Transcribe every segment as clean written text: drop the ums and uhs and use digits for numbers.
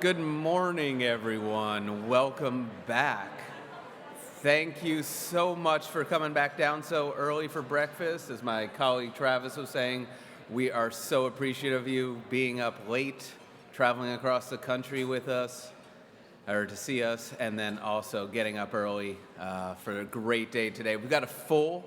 Good morning, everyone. Welcome back. Thank you so much for coming back down so early for breakfast. As my colleague Travis was saying, we are so appreciative of you being up late, traveling across the country with us, or to see us, and then also getting up early for a great day today. We've got a full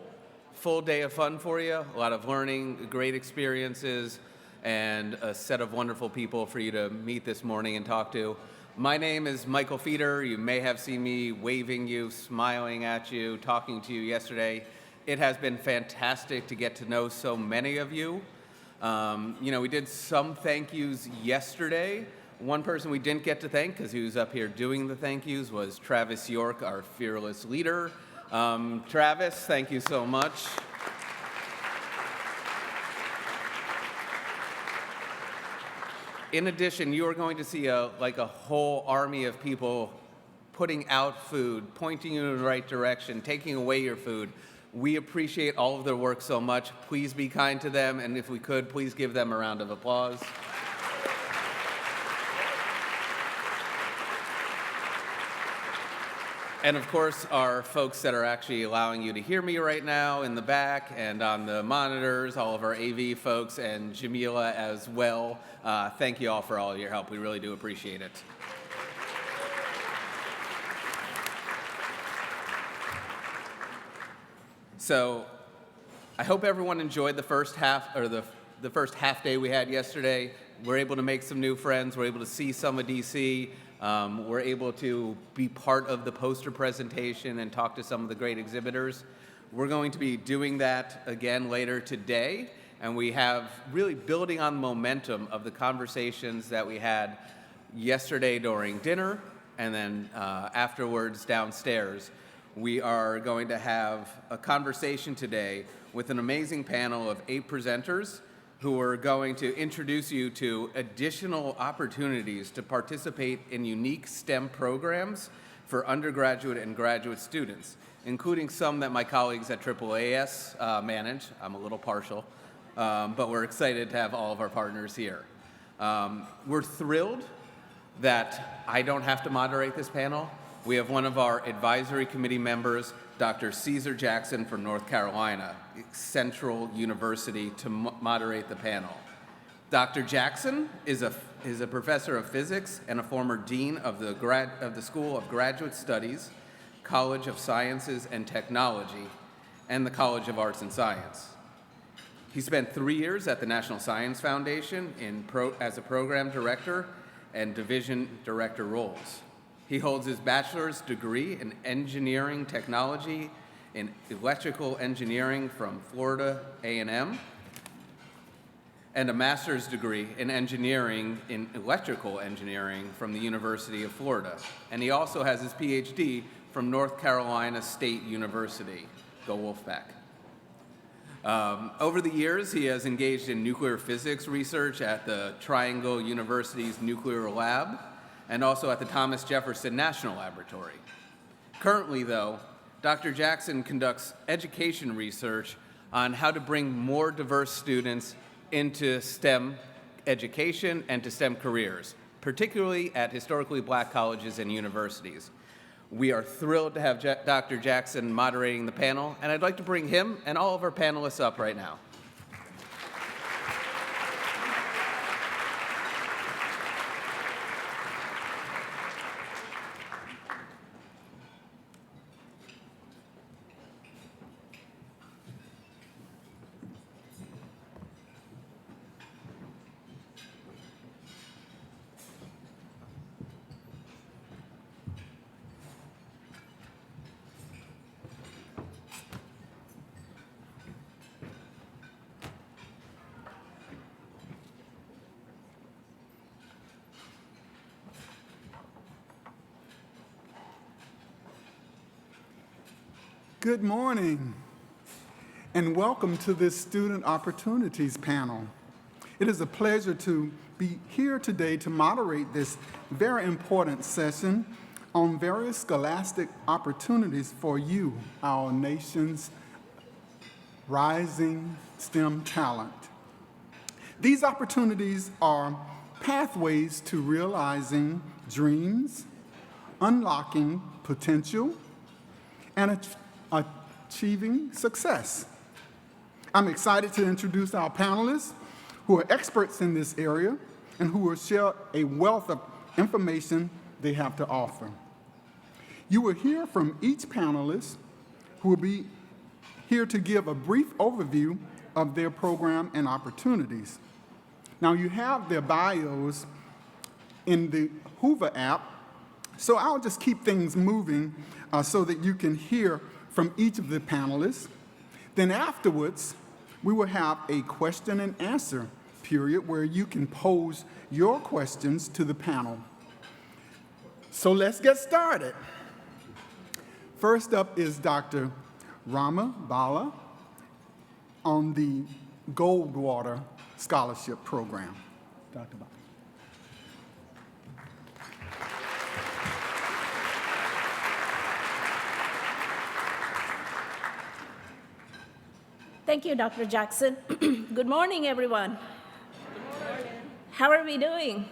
day of fun for you, a lot of learning, great experiences, and a set of wonderful people for you to meet this morning and talk to. My name is Michael Feeder. You may have seen me waving you, smiling at you, talking to you yesterday. It has been fantastic to get to know so many of you. We did some thank yous yesterday. One person we didn't get to thank, because he was up here doing the thank yous, was Travis York, our fearless leader. Travis, thank you so much. In addition, you are going to see a whole army of people putting out food, pointing you in the right direction, taking away your food. We appreciate all of their work so much. Please be kind to them, and if we could, please give them a round of applause. And of course, our folks that are actually allowing you to hear me right now in the back and on the monitors, all of our AV folks, and Jamila as well. Thank you all for all of your help. We really do appreciate it. So I hope everyone enjoyed the first half, or the first half day we had yesterday. We're able to make some new friends. We're able to see some of DC. We're able to be part of the poster presentation and talk to some of the great exhibitors. We're going to be doing that again later today, and we have really building on the momentum of the conversations that we had yesterday during dinner and then afterwards downstairs. We are going to have a conversation today with an amazing panel of 8 presenters who are going to introduce you to additional opportunities to participate in unique STEM programs for undergraduate and graduate students, including some that my colleagues at AAAS manage. I'm a little partial, but we're excited to have all of our partners here. We're thrilled that I don't have to moderate this panel. We have one of our advisory committee members, Dr. Caesar Jackson from North Carolina Central University, to moderate the panel. Dr. Jackson is a professor of physics and a former dean of the School of Graduate Studies, College of Sciences and Technology, and the College of Arts and Science. He spent 3 years at the National Science Foundation as a program director and division director roles. He holds his bachelor's degree in engineering technology in electrical engineering from Florida A&M and a master's degree in engineering in electrical engineering from the University of Florida. And he also has his PhD from North Carolina State University. Go Wolfpack. Over the years, he has engaged in nuclear physics research at the Triangle University's Nuclear Lab, and also at the Thomas Jefferson National Laboratory. Currently, though, Dr. Jackson conducts education research on how to bring more diverse students into STEM education and to STEM careers, particularly at historically black colleges and universities. We are thrilled to have Dr. Jackson moderating the panel, and I'd like to bring him and all of our panelists up right now. Good morning, and welcome to this Student Opportunities panel. It is a pleasure to be here today to moderate this very important session on various scholastic opportunities for you, our nation's rising STEM talent. These opportunities are pathways to realizing dreams, unlocking potential, and achieving success. I'm excited to introduce our panelists who are experts in this area and who will share a wealth of information they have to offer. You will hear from each panelist who will be here to give a brief overview of their program and opportunities. Now, you have their bios in the Hoover app, so I'll just keep things moving so that you can hear from each of the panelists. Then afterwards, we will have a question and answer period where you can pose your questions to the panel. So let's get started. First up is Dr. Rama Bala on the Goldwater Scholarship Program. Dr. Bala. Thank you, Dr. Jackson. Good morning, everyone. Good morning. How are we doing?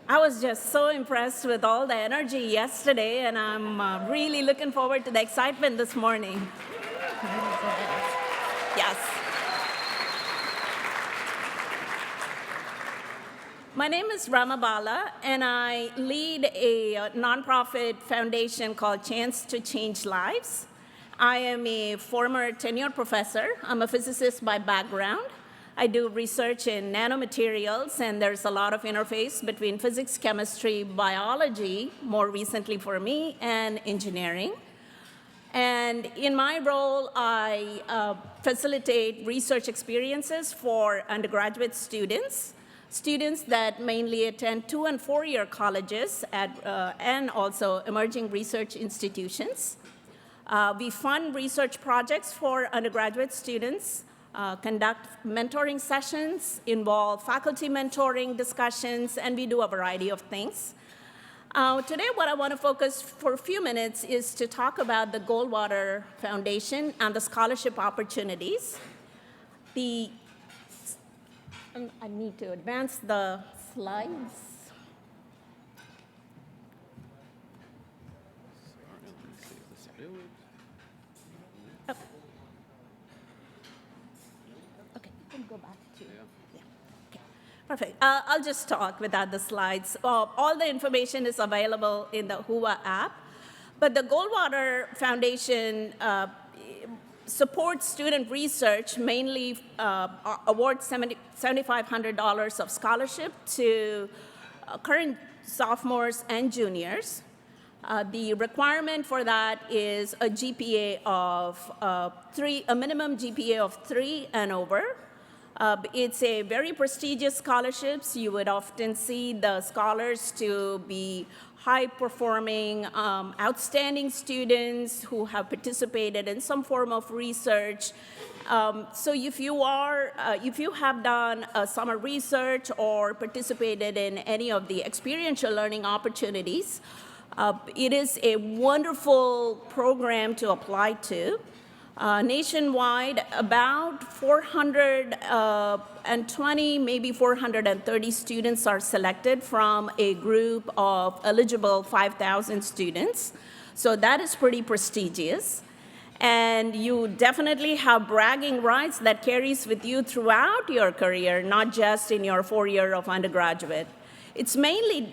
I was just so impressed with all the energy yesterday, and I'm really looking forward to the excitement this morning. Yes. My name is Rama Bala, and I lead a nonprofit foundation called Chance to Change Lives. I am a former tenured professor. I'm a physicist by background. I do research in nanomaterials, and there's a lot of interface between physics, chemistry, biology, more recently for me, and engineering. And in my role, I facilitate research experiences for undergraduate students that mainly attend 2- and 4-year colleges and also emerging research institutions. We fund research projects for undergraduate students, conduct mentoring sessions, involve faculty mentoring discussions, and we do a variety of things. Today, what I want to focus for a few minutes is to talk about the Goldwater Foundation and the scholarship opportunities. I need to advance the slides. Oh. Okay, you can go back to, yeah. Okay, perfect. I'll just talk without the slides. All the information is available in the Hoover app, but the Goldwater Foundation supports student research, mainly awards $7,500 of scholarship to current sophomores and juniors. The requirement for that is a GPA of a minimum GPA of 3 and over. It's a very prestigious scholarships. You would often see the scholars to be high-performing, outstanding students who have participated in some form of research. So if you have done summer research or participated in any of the experiential learning opportunities, it is a wonderful program to apply to. Nationwide, about 420, maybe 430 students are selected from a group of eligible 5,000 students. So that is pretty prestigious. And you definitely have bragging rights that carries with you throughout your career, not just in your 4-year of undergraduate. It's mainly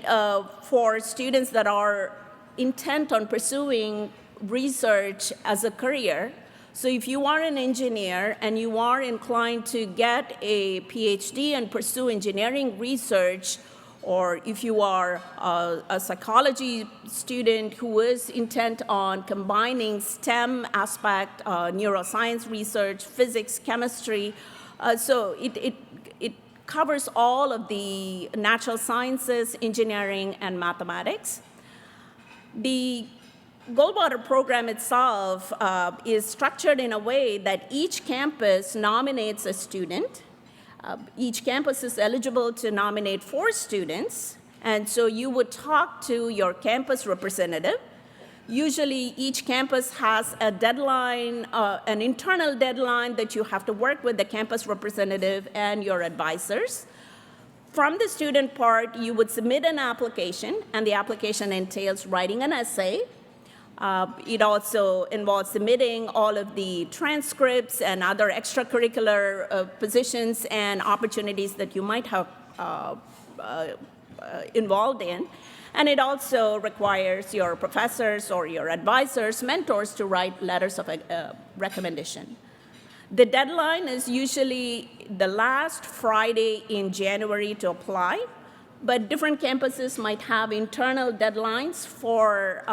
for students that are intent on pursuing research as a career. So if you are an engineer and you are inclined to get a PhD and pursue engineering research, or if you are a psychology student who is intent on combining STEM aspect, neuroscience research, physics, chemistry, so it covers all of the natural sciences, engineering, and mathematics. The Goldwater program itself is structured in a way that each campus nominates a student. Each campus is eligible to nominate 4 students, and so you would talk to your campus representative Usually, each campus has a deadline, an internal deadline that you have to work with the campus representative and your advisors. From the student part, you would submit an application, and the application entails writing an essay. It also involves submitting all of the transcripts and other extracurricular positions and opportunities that you might have involved in. And it also requires your professors or your advisors, mentors, to write letters of recommendation. The deadline is usually the last Friday in January to apply, but different campuses might have internal deadlines for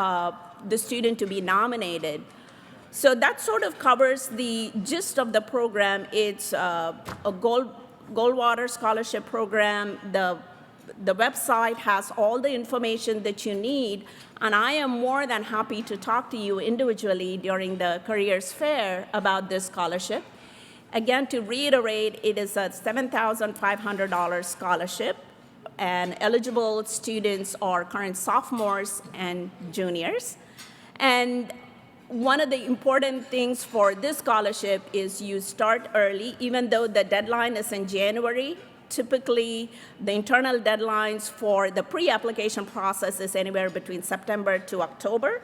the student to be nominated. So that sort of covers the gist of the program. It's a Goldwater Scholarship Program. The website has all the information that you need, and I am more than happy to talk to you individually during the careers fair about this scholarship. Again, to reiterate, it is a $7,500 scholarship, and eligible students are current sophomores and juniors. And one of the important things for this scholarship is you start early, even though the deadline is in January. Typically, the internal deadlines for the pre-application process is anywhere between September to October.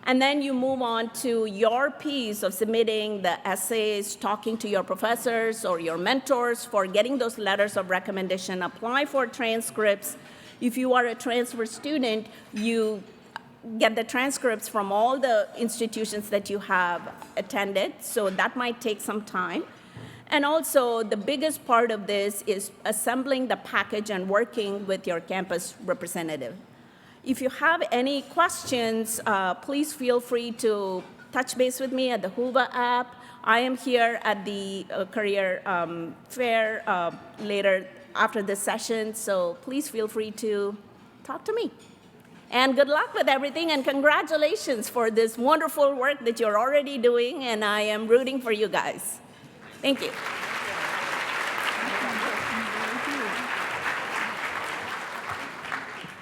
And then you move on to your piece of submitting the essays, talking to your professors or your mentors for getting those letters of recommendation, apply for transcripts. If you are a transfer student, you get the transcripts from all the institutions that you have attended, so that might take some time. And also, the biggest part of this is assembling the package and working with your campus representative. If you have any questions, please feel free to touch base with me at the Hoover app. I am here at the career fair later after this session, so please feel free to talk to me. And good luck with everything, and congratulations for this wonderful work that you're already doing, and I am rooting for you guys. Thank you.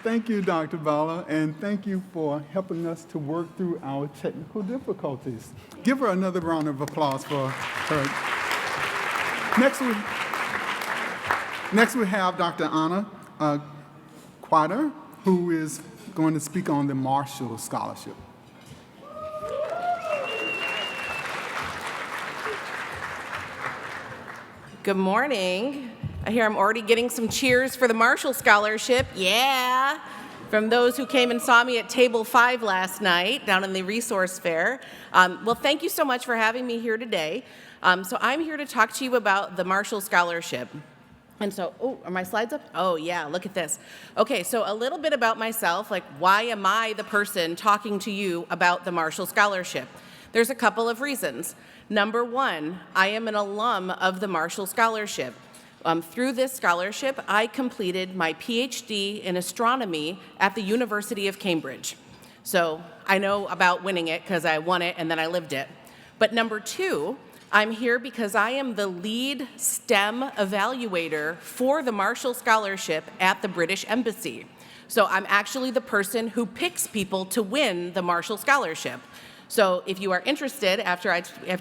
Thank you, Dr. Bala, and thank you for helping us to work through our technical difficulties. Give her another round of applause for her. Next we have Dr. Anna Quider, who is going to speak on the Marshall Scholarship. Good morning. I hear I'm already getting some cheers for the Marshall Scholarship. Yeah! From those who came and saw me at Table 5 last night down in the resource fair. Well, thank you so much for having me here today. So I'm here to talk to you about the Marshall Scholarship. And so, are my slides up? Oh, yeah, look at this. Okay, so a little bit about myself, like why am I the person talking to you about the Marshall Scholarship? There's a couple of reasons. Number one, I am an alum of the Marshall Scholarship. Through this scholarship, I completed my PhD in astronomy at the University of Cambridge. So I know about winning it because I won it and then I lived it. But number two, I'm here because I am the lead STEM evaluator for the Marshall Scholarship at the British Embassy. So I'm actually the person who picks people to win the Marshall Scholarship. So if you are interested, after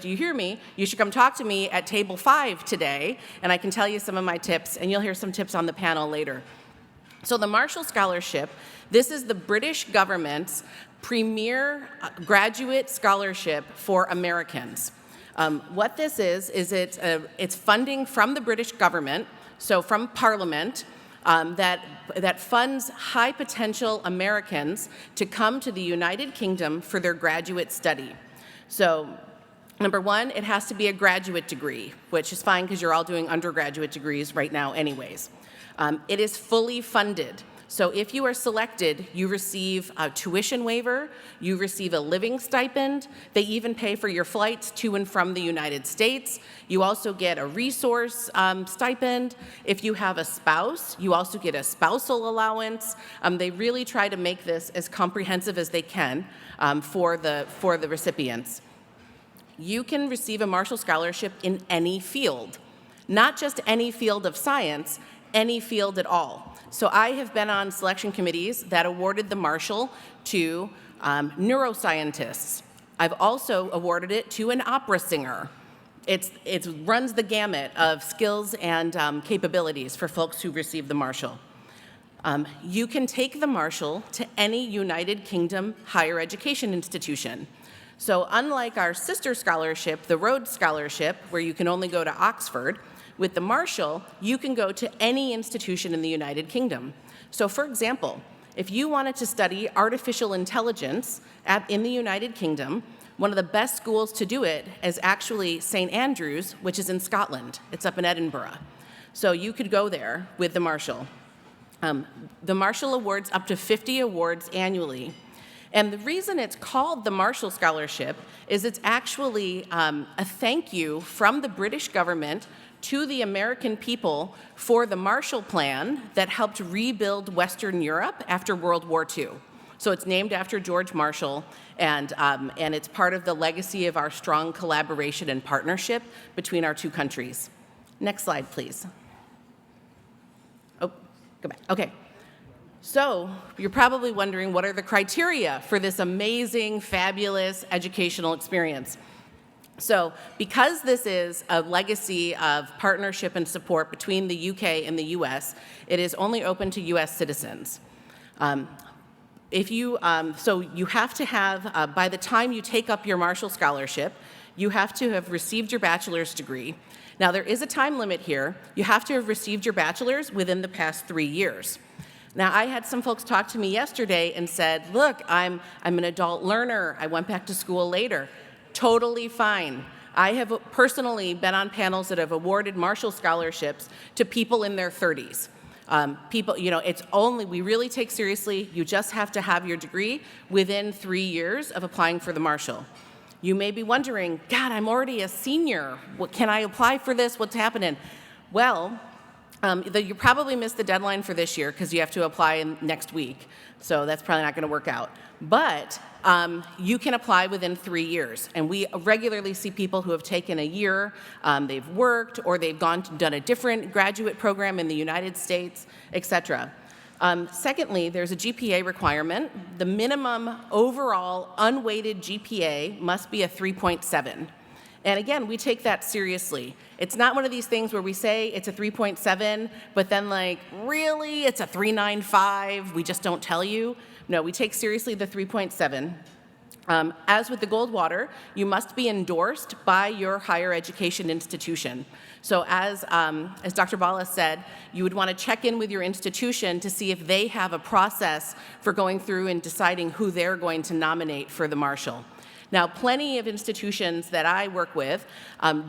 you hear me, you should come talk to me at Table 5 today, and I can tell you some of my tips, and you'll hear some tips on the panel later. So the Marshall Scholarship, this is the British government's premier graduate scholarship for Americans. What this is it's funding from the British government, so from Parliament, that funds high potential Americans to come to the United Kingdom for their graduate study. So number one, it has to be a graduate degree, which is fine because you're all doing undergraduate degrees right now anyways. It is fully funded. So if you are selected, you receive a tuition waiver, you receive a living stipend, they even pay for your flights to and from the United States. You also get a resource stipend. If you have a spouse, you also get a spousal allowance. They really try to make this as comprehensive as they can for the recipients. You can receive a Marshall Scholarship in any field, not just any field of science, any field at all. So I have been on selection committees that awarded the Marshall to neuroscientists. I've also awarded it to an opera singer. It runs the gamut of skills and capabilities for folks who receive the Marshall. You can take the Marshall to any United Kingdom higher education institution. So unlike our sister scholarship, the Rhodes Scholarship, where you can only go to Oxford, with the Marshall, you can go to any institution in the United Kingdom. So for example, if you wanted to study artificial intelligence in the United Kingdom, one of the best schools to do it is actually St. Andrews, which is in Scotland. It's up in Edinburgh. So you could go there with the Marshall. The Marshall awards up to 50 awards annually. And the reason it's called the Marshall Scholarship is it's actually a thank you from the British government to the American people for the Marshall Plan that helped rebuild Western Europe after World War II. So it's named after George Marshall, and it's part of the legacy of our strong collaboration and partnership between our two countries. Next slide, please. Oh, go back. Okay. So you're probably wondering, what are the criteria for this amazing, fabulous educational experience? So because this is a legacy of partnership and support between the UK and the US, it is only open to US citizens. So you have to have, by the time you take up your Marshall Scholarship, you have to have received your bachelor's degree. Now there is a time limit here. You have to have received your bachelor's within the past 3 years. Now, I had some folks talk to me yesterday and said, look, I'm an adult learner. I went back to school later. Totally fine. I have personally been on panels that have awarded Marshall Scholarships to people in their 30s. We really take seriously, you just have to have your degree within 3 years of applying for the Marshall. You may be wondering, God, I'm already a senior. Can I apply for this? What's happening? Well, you probably missed the deadline for this year because you have to apply next week. So that's probably not going to work out. But you can apply within 3 years. And we regularly see people who have taken a year, they've worked, or they've done a different graduate program in the United States, et cetera. Secondly, there's a GPA requirement. The minimum overall unweighted GPA must be a 3.7. And again, we take that seriously. It's not one of these things where we say it's a 3.7, but then like, really, it's a 3.95, we just don't tell you. No, we take seriously the 3.7. As with the Goldwater, you must be endorsed by your higher education institution. So as Dr. Bala said, you would want to check in with your institution to see if they have a process for going through and deciding who they're going to nominate for the Marshall. Now, plenty of institutions that I work with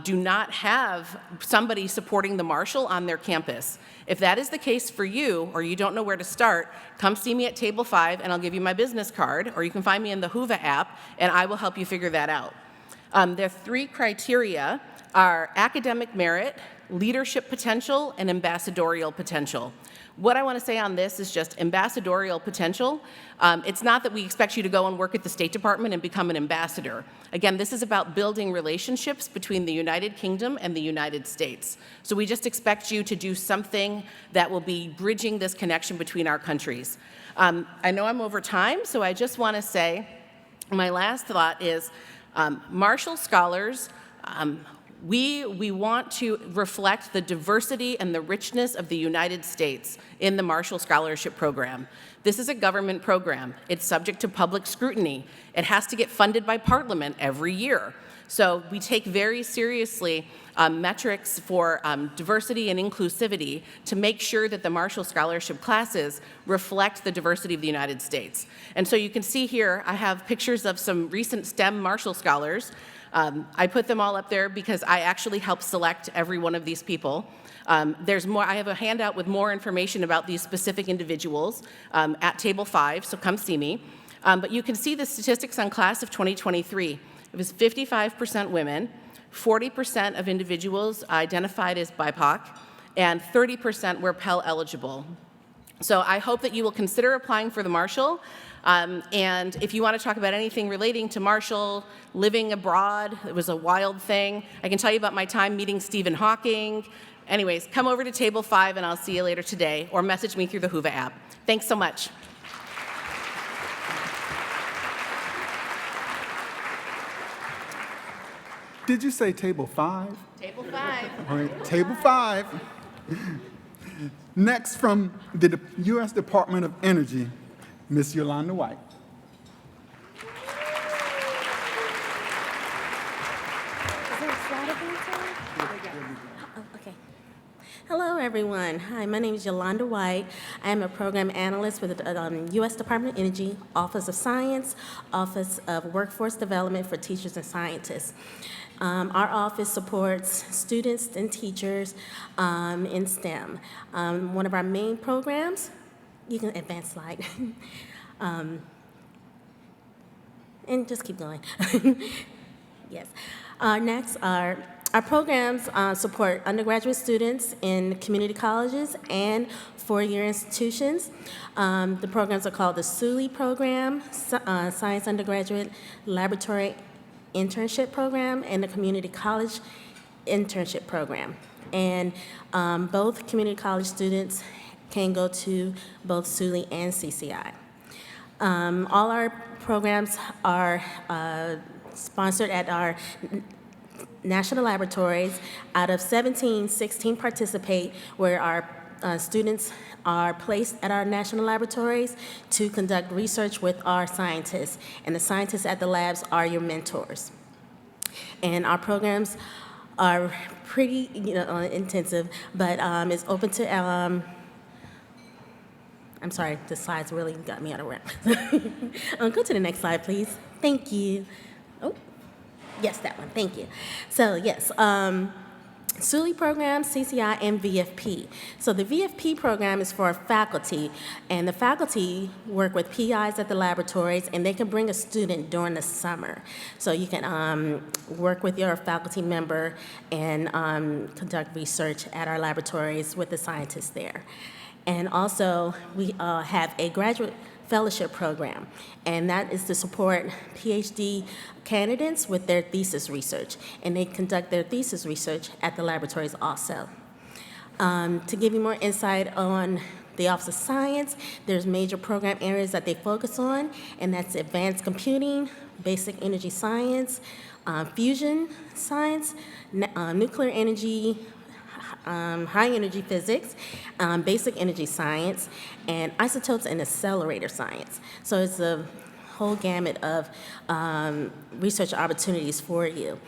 do not have somebody supporting the Marshall on their campus. If that is the case for you, or you don't know where to start, come see me at Table 5 and I'll give you my business card, or you can find me in the Whova app and I will help you figure that out. Their 3 criteria are academic merit, leadership potential, and ambassadorial potential. What I want to say on this is just ambassadorial potential. It's not that we expect you to go and work at the State Department and become an ambassador. Again, this is about building relationships between the United Kingdom and the United States. So we just expect you to do something that will be bridging this connection between our countries. I know I'm over time, so I just want to say my last thought is Marshall Scholars, we want to reflect the diversity and the richness of the United States in the Marshall Scholarship Program. This is a government program. It's subject to public scrutiny. It has to get funded by Parliament every year. So we take very seriously metrics for diversity and inclusivity to make sure that the Marshall Scholarship classes reflect the diversity of the United States. And so you can see here, I have pictures of some recent STEM Marshall Scholars. I put them all up there because I actually helped select every one of these people. There's more. I have a handout with more information about these specific individuals at Table 5, so come see me. But you can see the statistics on class of 2023. It was 55% women, 40% of individuals identified as BIPOC, and 30% were Pell eligible. So I hope that you will consider applying for the Marshall. And if you want to talk about anything relating to Marshall, living abroad, it was a wild thing. I can tell you about my time meeting Stephen Hawking. Anyways, come over to Table 5 and I'll see you later today, or message me through the Whova app. Thanks so much. Did you say table 5? Table 5. All right, table 5. Next, from the U.S. Department of Energy, Ms. Yolanda White. Okay. Hello, everyone. Hi, my name is Yolanda White. I am a program analyst with the U.S. Department of Energy, Office of Science, Office of Workforce Development for Teachers and Scientists. Our office supports students and teachers in STEM. One of our main programs, you can advance slide, and just keep going. Yes. Next, our programs support undergraduate students in community colleges and four-year institutions. The programs are called the SULI program, Science Undergraduate Laboratory Internship Program, and the Community College Internship Program. And both community college students can go to both SULI and CCI. All our programs are sponsored at our national laboratories. Out of 17, 16 participate, where our students are placed at our national laboratories to conduct research with our scientists. And the scientists at the labs are your mentors. And our programs are pretty intensive, but it's open to, I'm sorry, the slides really got me out of whack. Go to the next slide, please. Thank you. Oh. Yes, that one. Thank you. So, yes, SULI program, CCI, and VFP. So the VFP program is for faculty, and the faculty work with PIs at the laboratories, and they can bring a student during the summer. So you can work with your faculty member and conduct research at our laboratories with the scientists there. And also, we have a graduate fellowship program, and that is to support PhD candidates with their thesis research, and they conduct their thesis research at the laboratories also. To give you more insight on the Office of Science, there's major program areas that they focus on, and that's advanced computing, basic energy science, fusion science, nuclear energy, high energy physics, basic energy science, and isotopes and accelerator science. So it's a whole gamut of research opportunities for you.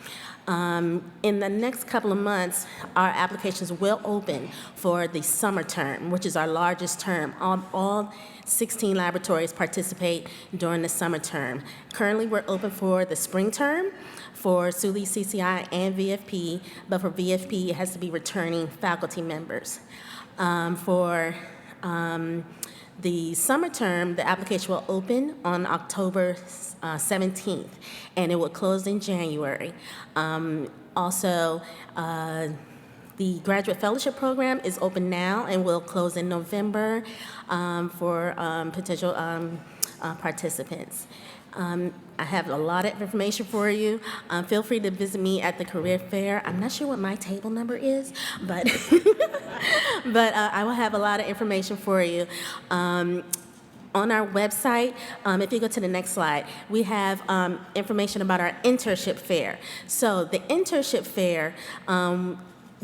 In the next couple of months, our applications will open for the summer term, which is our largest term. All 16 laboratories participate during the summer term. Currently, we're open for the spring term for SULI, CCI, and VFP, but for VFP, it has to be returning faculty members. For the summer term, the application will open on October 17th, and it will close in January. Also, the graduate fellowship program is open now and will close in November for potential participants. I have a lot of information for you. Feel free to visit me at the career fair. I'm not sure what my table number is, but but I will have a lot of information for you. On our website, if you go to the next slide, we have information about our internship fair. So the internship fair,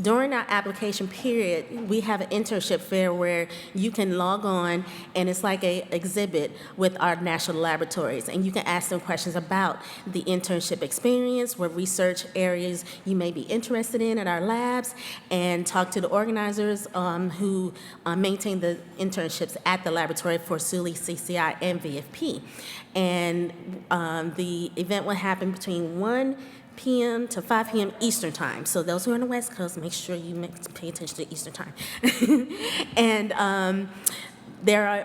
during our application period, we have an internship fair where you can log on, and it's like an exhibit with our national laboratories, and you can ask them questions about the internship experience, what research areas you may be interested in at our labs, and talk to the organizers who maintain the internships at the laboratory for SULI, CCI, and VFP. And the event will happen between 1 p.m. to 5 p.m. Eastern Time. So those who are on the West Coast, make sure you pay attention to Eastern Time. And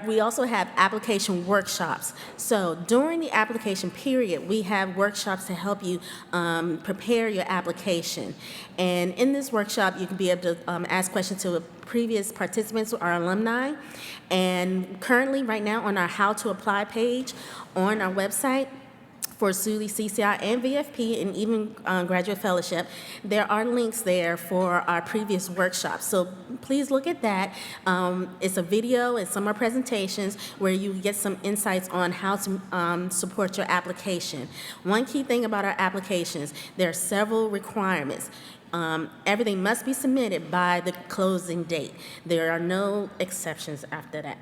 we also have application workshops. So during the application period, we have workshops to help you prepare your application. And in this workshop, you can be able to ask questions to previous participants or alumni. And currently, right now, on our How to Apply page on our website, for SULI, CCI, and VFP, and even graduate fellowship. There are links there for our previous workshops. So please look at that. It's a video and some are presentations where you get some insights on how to support your application. One key thing about our applications, there are several requirements. Everything must be submitted by the closing date. There are no exceptions after that.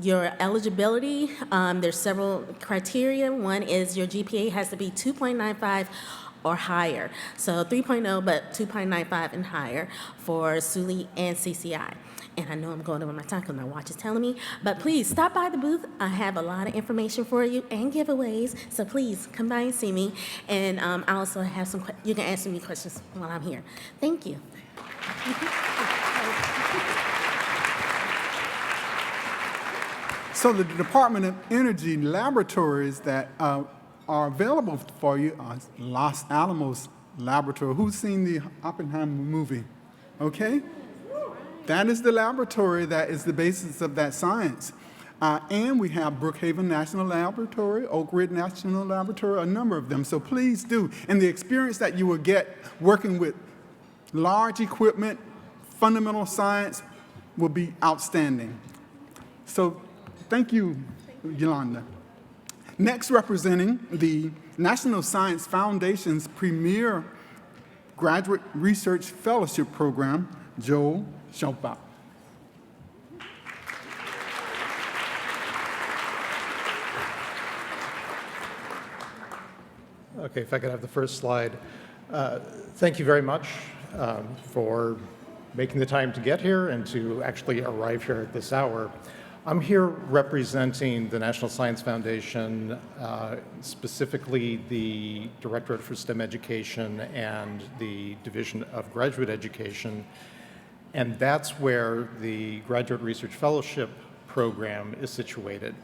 Your eligibility, there's several criteria. One is your GPA has to be 2.95 or higher. So 3.0, but 2.95 and higher for SULI and CCI. And I know I'm going over my time because my watch is telling me, but please stop by the booth. I have a lot of information for you and giveaways, so please come by and see me. And I also have you can answer me questions while I'm here. Thank you. So the Department of Energy laboratories that are available for you are Los Alamos Laboratory. Who's seen the Oppenheimer movie? Okay? That is the laboratory that is the basis of that science. And we have Brookhaven National Laboratory, Oak Ridge National Laboratory, a number of them. So please do. And the experience that you will get working with large equipment, fundamental science, will be outstanding. So thank you, Yolanda. Next, representing the National Science Foundation's premier graduate research fellowship program, Joel Schildbach. Okay, if I could have the first slide. Thank you very much for making the time to get here and to actually arrive here at this hour. I'm here representing the National Science Foundation, specifically the Directorate for STEM Education and the Division of Graduate Education. And that's where the Graduate Research Fellowship program is situated.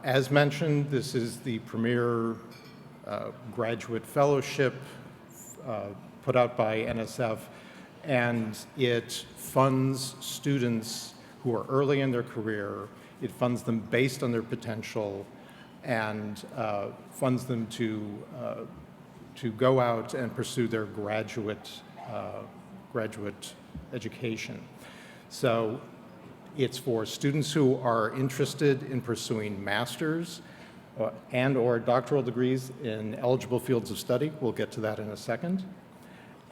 As mentioned, this is the premier graduate fellowship put out by NSF, and it funds students who are early in their career. It funds them based on their potential and funds them to go out and pursue their graduate education. So it's for students who are interested in pursuing master's and or doctoral degrees in eligible fields of study. We'll get to that in a second.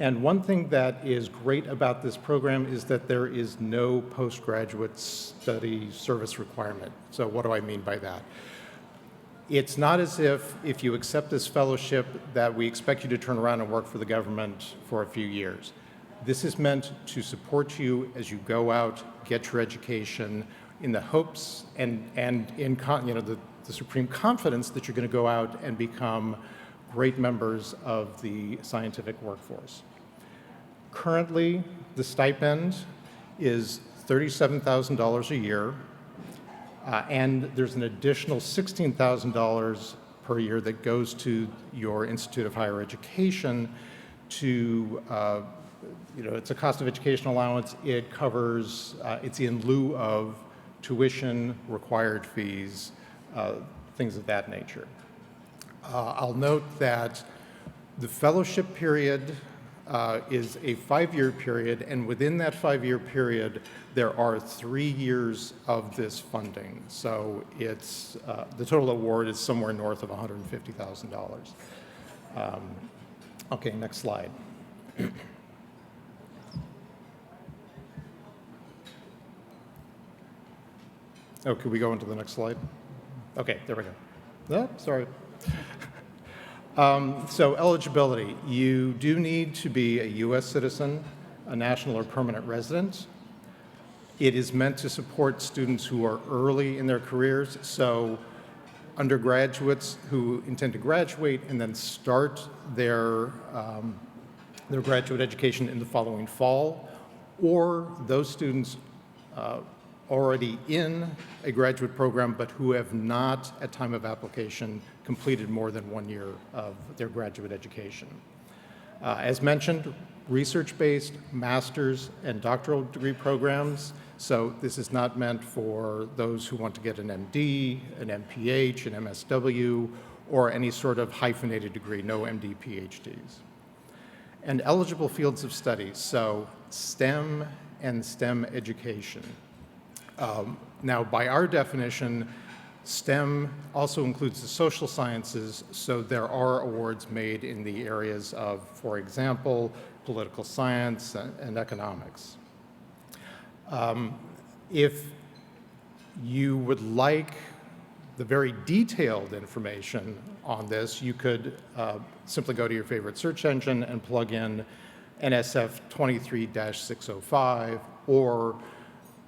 And one thing that is great about this program is that there is no postgraduate study service requirement. So what do I mean by that? It's not as if you accept this fellowship that we expect you to turn around and work for the government for a few years. This is meant to support you as you go out, get your education, in the hopes and in the supreme confidence that you're going to go out and become great members of the scientific workforce. Currently, the stipend is $37,000 a year, and there's an additional $16,000 per year that goes to your Institute of Higher Education to, it's a cost of education allowance. It covers, it's in lieu of tuition, required fees, things of that nature. I'll note that the fellowship period is a 5-year period, and within that 5-year period, there are 3 years of this funding. So it's the total award is somewhere north of $150,000. Okay, next slide. Oh, could we go into the next slide? Okay, there we go. Oh, sorry. So eligibility, you do need to be a U.S. citizen, a national or permanent resident. It is meant to support students who are early in their careers, so undergraduates who intend to graduate and then start their graduate education in the following fall, or those students already in a graduate program but who have not, at time of application, completed more than 1 year of their graduate education. As mentioned, research-based master's and doctoral degree programs, so this is not meant for those who want to get an MD, an MPH, an MSW, or any sort of hyphenated degree, no MD, PhDs. And eligible fields of study, so STEM and STEM education. Now, by our definition, STEM also includes the social sciences, so there are awards made in the areas of, for example, political science and economics. If you would like the very detailed information on this, you could simply go to your favorite search engine and plug in NSF 23-605 or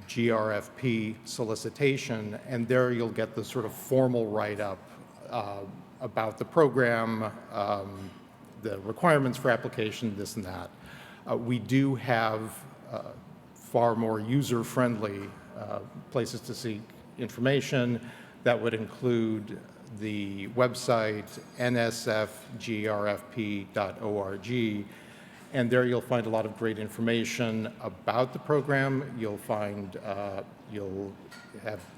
GRFP solicitation, and there you'll get the sort of formal write-up about the program, the requirements for application, this and that. We do have far more user-friendly places to seek information that would include the website nsfgrfp.org, and there you'll find a lot of great information about the program. You'll find,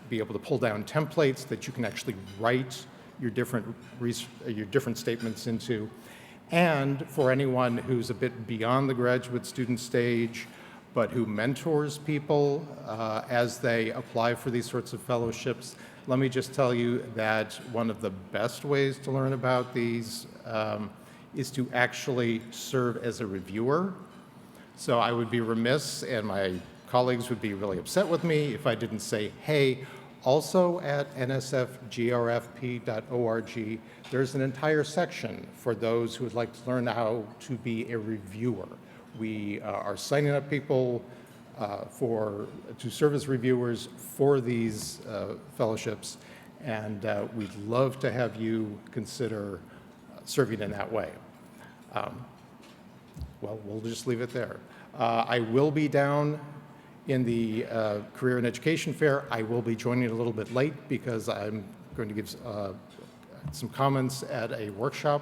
be able to pull down templates that you can actually write your different statements into. And for anyone who's a bit beyond the graduate student stage, but who mentors people as they apply for these sorts of fellowships, let me just tell you that one of the best ways to learn about these is to actually serve as a reviewer. So I would be remiss, and my colleagues would be really upset with me if I didn't say, hey, also at nsfgrfp.org, there's an entire section for those who would like to learn how to be a reviewer. We are signing up people to serve as reviewers for these fellowships, and we'd love to have you consider serving in that way. Well, we'll just leave it there. I will be down in the Career and Education Fair. I will be joining a little bit late because I'm going to give some comments at a workshop,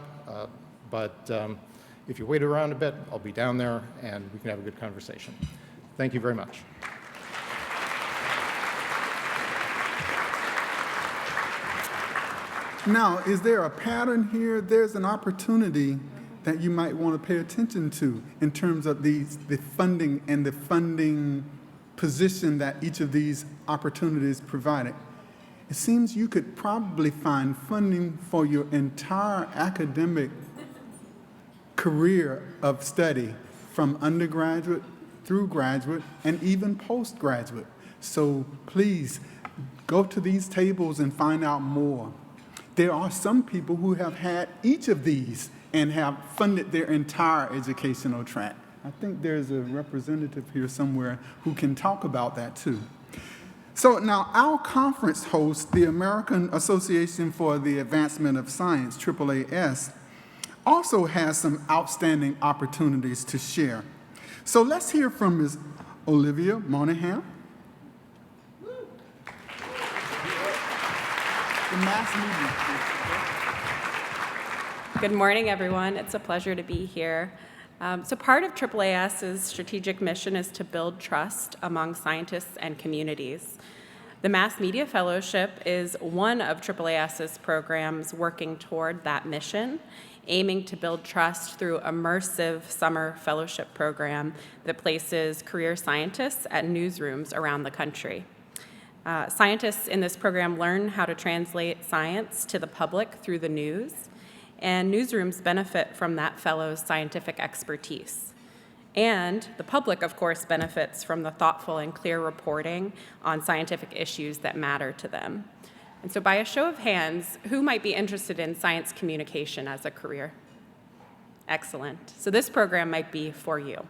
but if you wait around a bit, I'll be down there and we can have a good conversation. Thank you very much. Now, is there a pattern here? There's an opportunity that you might want to pay attention to in terms of the funding and the funding position that each of these opportunities provided. It seems you could probably find funding for your entire academic career of study, from undergraduate through graduate and even postgraduate. So please go to these tables and find out more. There are some people who have had each of these and have funded their entire educational track. I think there's a representative here somewhere who can talk about that too. So now our conference host, the American Association for the Advancement of Science, AAAS, also has some outstanding opportunities to share. So let's hear from Ms. Olivia Monahan, the mass media. Good morning, everyone. It's a pleasure to be here. So part of AAAS's strategic mission is to build trust among scientists and communities. The Mass Media Fellowship is one of AAAS's programs working toward that mission, aiming to build trust through immersive summer fellowship program that places career scientists at newsrooms around the country. Scientists in this program learn how to translate science to the public through the news, and newsrooms benefit from that fellow's scientific expertise. And the public, of course, benefits from the thoughtful and clear reporting on scientific issues that matter to them. And so by a show of hands, who might be interested in science communication as a career? Excellent. So this program might be for you.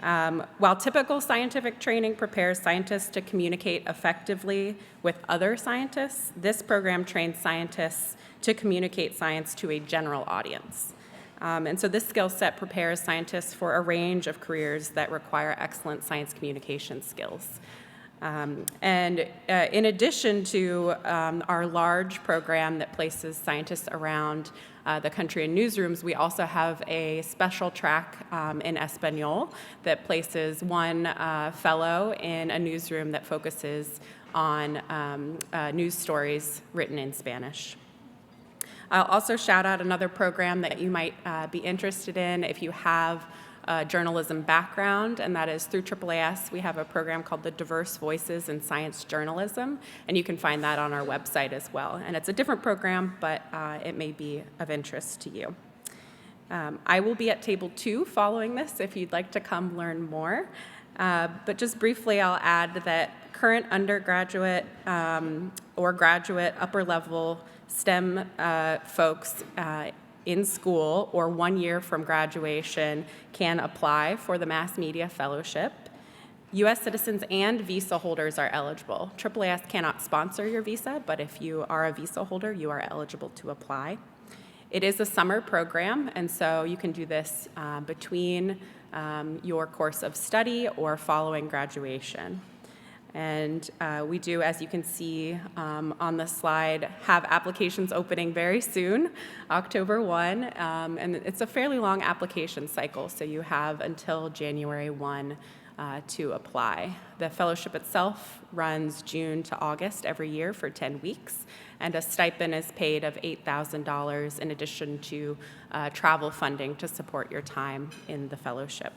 While typical scientific training prepares scientists to communicate effectively with other scientists, this program trains scientists to communicate science to a general audience. And so this skill set prepares scientists for a range of careers that require excellent science communication skills. In addition to our large program that places scientists around the country in newsrooms, we also have a special track in Espanol that places one fellow in a newsroom that focuses on news stories written in Spanish. I'll also shout out another program that you might be interested in if you have a journalism background, and that is through AAAS. We have a program called the Diverse Voices in Science Journalism, and you can find that on our website as well. And it's a different program, but it may be of interest to you. I will be at table 2 following this if you'd like to come learn more. But just briefly, I'll add that current undergraduate or graduate upper level STEM folks in school or 1 year from graduation can apply for the Mass Media Fellowship. U.S. citizens and visa holders are eligible. AAAS cannot sponsor your visa, but if you are a visa holder, you are eligible to apply. It is a summer program, and so you can do this between your course of study or following graduation. And we do, as you can see on the slide, have applications opening very soon, October 1, and it's a fairly long application cycle, so you have until January 1 to apply. The fellowship itself runs June to August every year for 10 weeks, and a stipend is paid of $8,000 in addition to travel funding to support your time in the fellowship.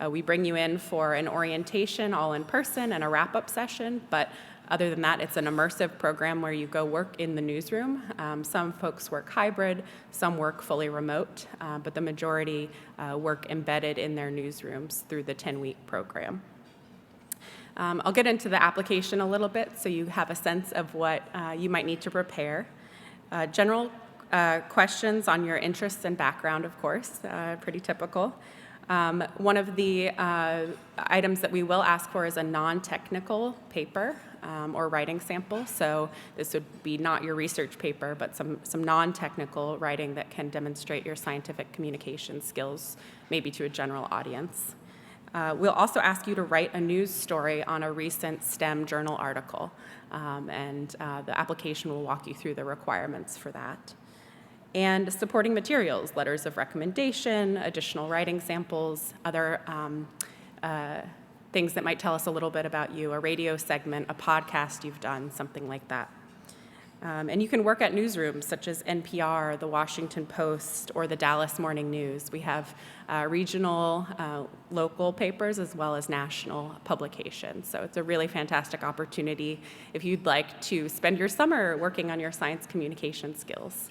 We bring you in for an orientation, all in person, and a wrap-up session, but other than that, it's an immersive program where you go work in the newsroom. Some folks work hybrid, some work fully remote, but the majority work embedded in their newsrooms through the 10-week program. I'll get into the application a little bit so you have a sense of what you might need to prepare. General questions on your interests and background, of course, pretty typical. One of the items that we will ask for is a non-technical paper or writing sample. So this would be not your research paper, but some non-technical writing that can demonstrate your scientific communication skills, maybe to a general audience. We'll also ask you to write a news story on a recent STEM journal article, and the application will walk you through the requirements for that. And supporting materials, letters of recommendation, additional writing samples, other things that might tell us a little bit about you, a radio segment, a podcast you've done, something like that. And you can work at newsrooms such as NPR, the Washington Post, or the Dallas Morning News. We have regional, local papers as well as national publications. So it's a really fantastic opportunity if you'd like to spend your summer working on your science communication skills.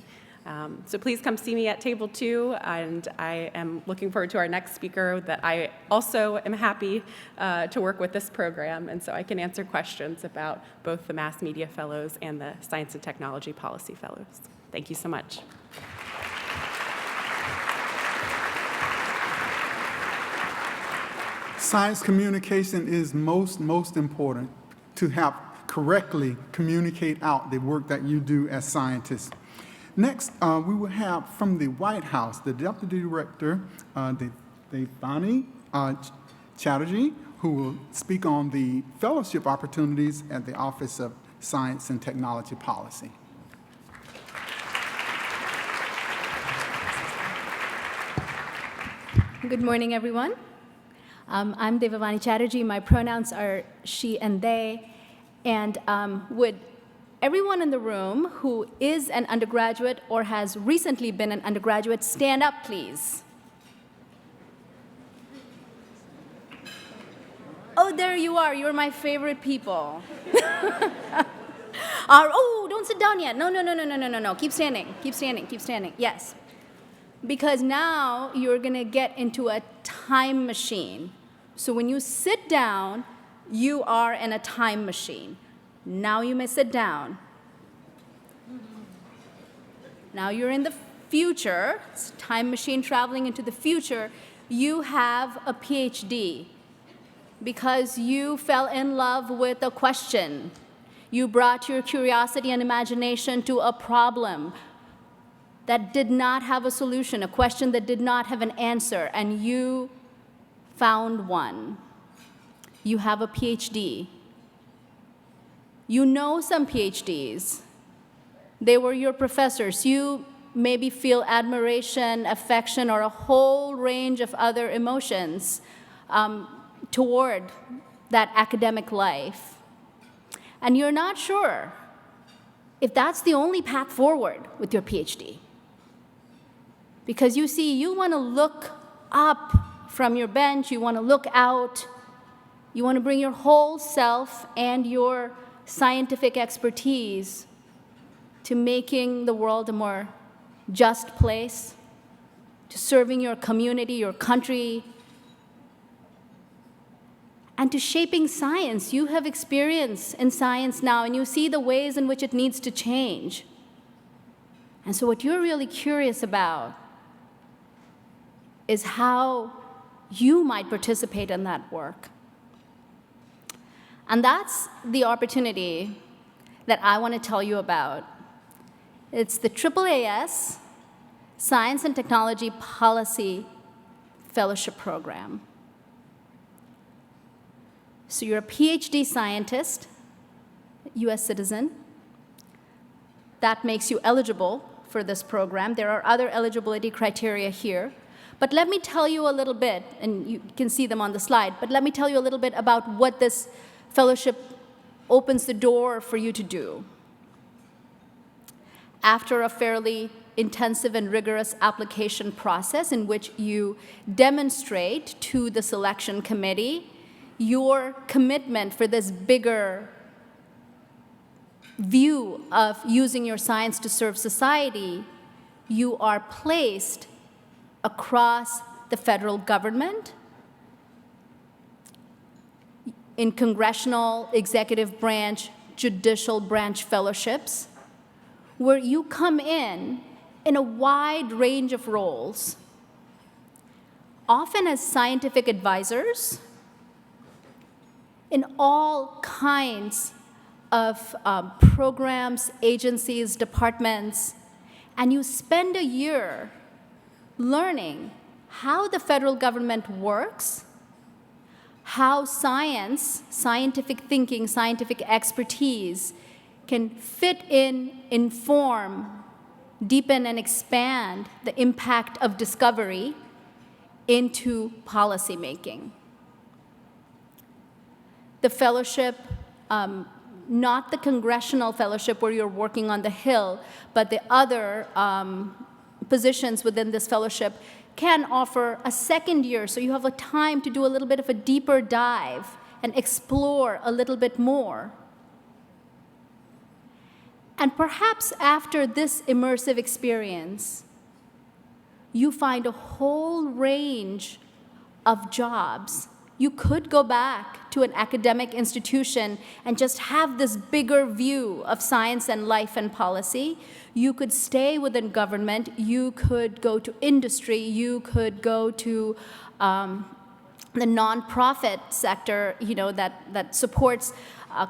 So please come see me at table 2, and I am looking forward to our next speaker that I also am happy to work with this program, and so I can answer questions about both the Mass Media Fellows and the Science and Technology Policy Fellows. Thank you so much. Science communication is most important to have correctly communicate out the work that you do as scientists. Next, we will have from the White House, the Deputy Director, Devavani Chatterjea, who will speak on the fellowship opportunities at the Office of Science and Technology Policy. Good morning, everyone. I'm Devavani Chatterjea. My pronouns are she and they, and would everyone in the room who is an undergraduate or has recently been an undergraduate stand up, please? Oh, there you are. You're my favorite people. Oh, don't sit down yet. No. Keep standing. Keep standing. Keep standing. Yes. Because now you're going to get into a time machine. So when you sit down, you are in a time machine. Now you may sit down. Now you're in the future, it's a time machine traveling into the future. You have a PhD because you fell in love with a question. You brought your curiosity and imagination to a problem that did not have a solution, a question that did not have an answer, and you found one. You have a PhD. You know some PhDs. They were your professors. You maybe feel admiration, affection, or a whole range of other emotions toward that academic life. And you're not sure if that's the only path forward with your PhD. Because you see, you want to look up from your bench, you want to look out, you want to bring your whole self and your scientific expertise to making the world a more just place, to serving your community, your country, and to shaping science. You have experience in science now, and you see the ways in which it needs to change. And so what you're really curious about is how you might participate in that work. And that's the opportunity that I want to tell you about. It's the AAAS Science and Technology Policy Fellowship Program. So you're a PhD scientist, US citizen. That makes you eligible for this program. There are other eligibility criteria here. But let me tell you a little bit, and you can see them on the slide, but let me tell you a little bit about what this fellowship opens the door for you to do. After a fairly intensive and rigorous application process in which you demonstrate to the selection committee your commitment for this bigger view of using your science to serve society, you are placed across the federal government, in congressional, executive branch, judicial branch fellowships, where you come in a wide range of roles, often as scientific advisors, in all kinds of programs, agencies, departments, and you spend a year learning how the federal government works, how science, scientific thinking, scientific expertise can fit in, inform, deepen, and expand the impact of discovery into policymaking. The fellowship, not the congressional fellowship where you're working on the Hill, but the other positions within this fellowship can offer a second year, so you have a time to do a little bit of a deeper dive and explore a little bit more. And perhaps after this immersive experience, you find a whole range of jobs. You could go back to an academic institution and just have this bigger view of science and life and policy. You could stay within government. You could go to industry. You could go to the nonprofit sector, that supports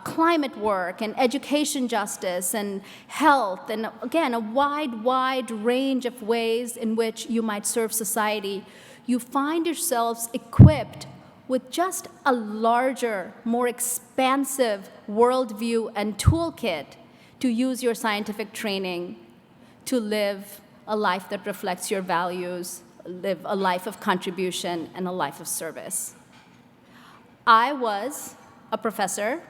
climate work and education justice and health, and again, a wide range of ways in which you might serve society. You find yourselves equipped with just a larger, more expansive worldview and toolkit to use your scientific training to live a life that reflects your values, live a life of contribution, and a life of service. I was a professor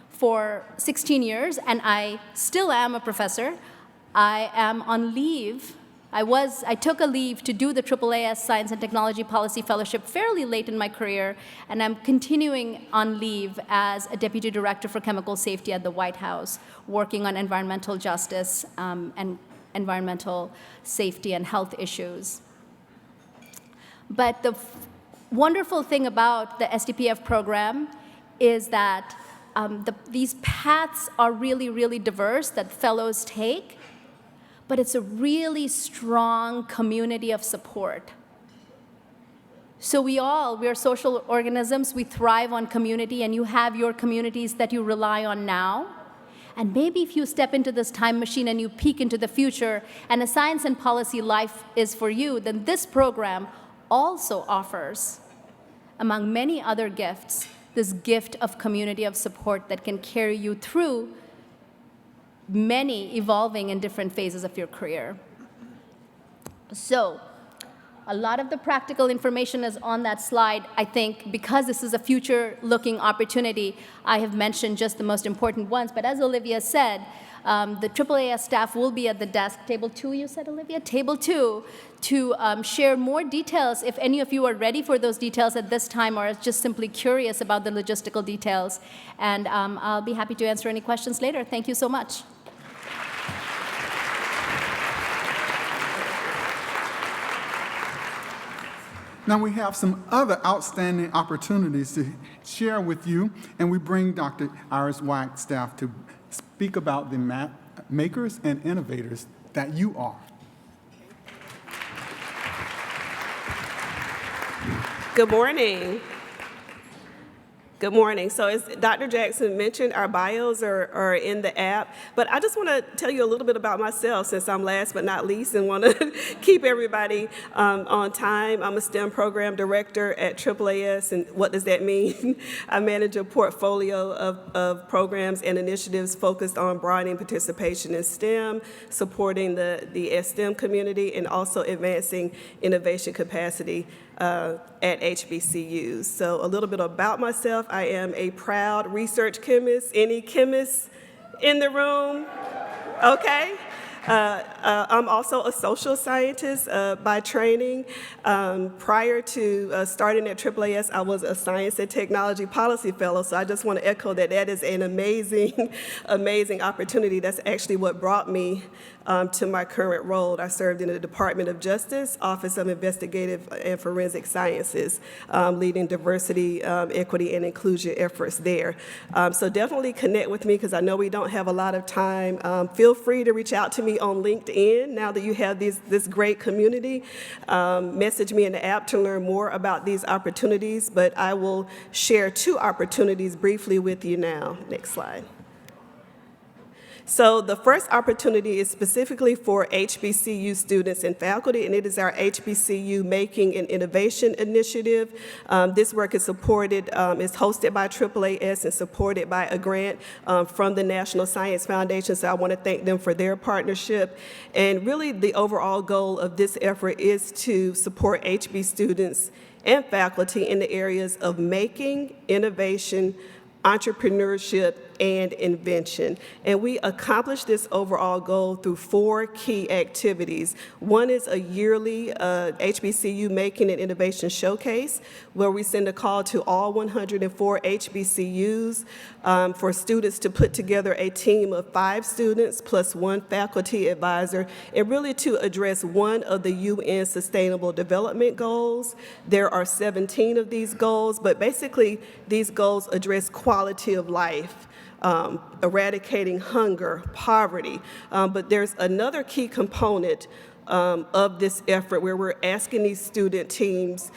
for 16 years, and I still am a professor. I am on leave. I took a leave to do the AAAS Science and Technology Policy Fellowship fairly late in my career, and I'm continuing on leave as a Deputy Director for Chemical Safety at the White House, working on environmental justice and environmental safety and health issues. But the wonderful thing about the STPF program is that these paths are really diverse that fellows take, but it's a really strong community of support. So we are social organisms, we thrive on community, and you have your communities that you rely on now. And maybe if you step into this time machine and you peek into the future, and a science and policy life is for you, then this program also offers, among many other gifts, this gift of community of support that can carry you through many evolving in different phases of your career. So, A lot of the practical information is on that slide. I think because this is a future-looking opportunity, I have mentioned just the most important ones. But as Olivia said, the AAAS staff will be at the desk, table 2, you said, Olivia? Table 2, to share more details if any of you are ready for those details at this time or are just simply curious about the logistical details. And I'll be happy to answer any questions later. Thank you so much. Now we have some other outstanding opportunities to share with you, and we bring Dr. Iris Wagstaff to speak about the makers and innovators that you are. Good morning. Good morning. So as Dr. Jackson mentioned, our bios are in the app, but I just want to tell you a little bit about myself since I'm last but not least and want to keep everybody on time. I'm a STEM program director at AAAS, and what does that mean? I manage a portfolio of programs and initiatives focused on broadening participation in STEM, supporting the STEM community, and also advancing innovation capacity at HBCUs. So a little bit about myself. I am a proud research chemist. Any chemists in the room? Okay. I'm also a social scientist by training. Prior to starting at AAAS, I was a science and technology policy fellow, so I just want to echo that that is an amazing, amazing opportunity. That's actually what brought me to my current role. I served in the Department of Justice, Office of Investigative and Forensic Sciences, leading diversity, equity, and inclusion efforts there. So definitely connect with me because I know we don't have a lot of time. Feel free to reach out to me on LinkedIn now that you have this great community. Message me in the app to learn more about these opportunities, but I will share 2 opportunities briefly with you now. Next slide. So the first opportunity is specifically for HBCU students and faculty, and it is our HBCU Making and Innovation Initiative. This work is supported, is hosted by AAAS and supported by a grant from the National Science Foundation, so I want to thank them for their partnership. And really the overall goal of this effort is to support HB students and faculty in the areas of making, innovation, entrepreneurship, and invention. And we accomplish this overall goal through 4 key activities. One is a yearly HBCU Making and Innovation Showcase, where we send a call to all 104 HBCUs for students to put together a team of 5 students plus 1 faculty advisor, and really to address one of the UN Sustainable Development Goals. There are 17 of these goals, but basically these goals address quality of life, eradicating hunger, poverty. But there's another key component of this effort where we're asking these student teams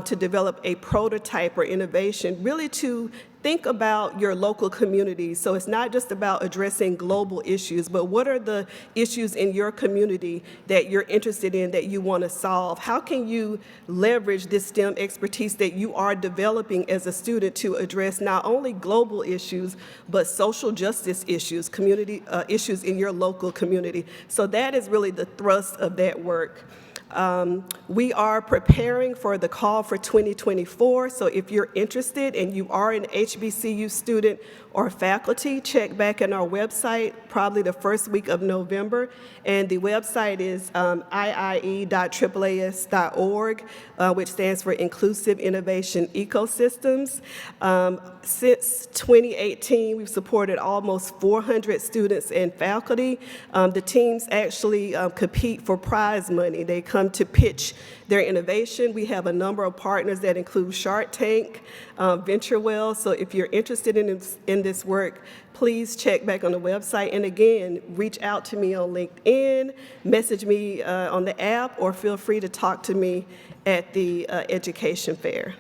to develop a prototype or innovation, really to think about your local community. So it's not just about addressing global issues, but what are the issues in your community that you're interested in, that you want to solve? How can you leverage this STEM expertise that you are developing as a student to address not only global issues, but social justice issues, community issues in your local community? So that is really the thrust of that work. We are preparing for the call for 2024, so if you're interested and you are an HBCU student or faculty, check back on our website, probably the first week of November, and the website is iie.AAAS.org, which stands for Inclusive Innovation Ecosystems. Since 2018, we've supported almost 400 students and faculty. The teams actually compete for prize money. They come to pitch their innovation. We have a number of partners that include Shark Tank, VentureWell. So if you're interested in this work, please check back on the website. And again, reach out to me on LinkedIn, message me on the app, or feel free to talk to me at the education fair.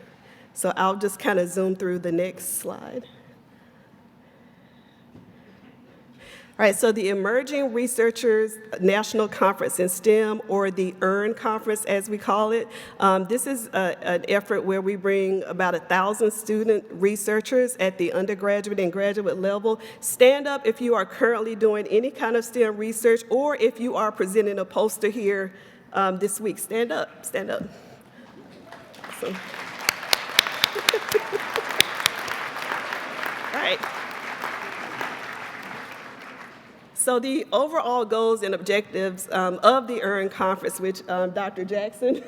So I'll just kind of zoom through the next slide. All right, so the Emerging Researchers National Conference in STEM, or the EARN Conference as we call it, this is an effort where we bring about 1,000 student researchers at the undergraduate and graduate level. Stand up if you are currently doing any kind of STEM research, or if you are presenting a poster here this week. Stand up, stand up. Awesome. All right. So the overall goals and objectives of the EARN conference, which Dr. Jackson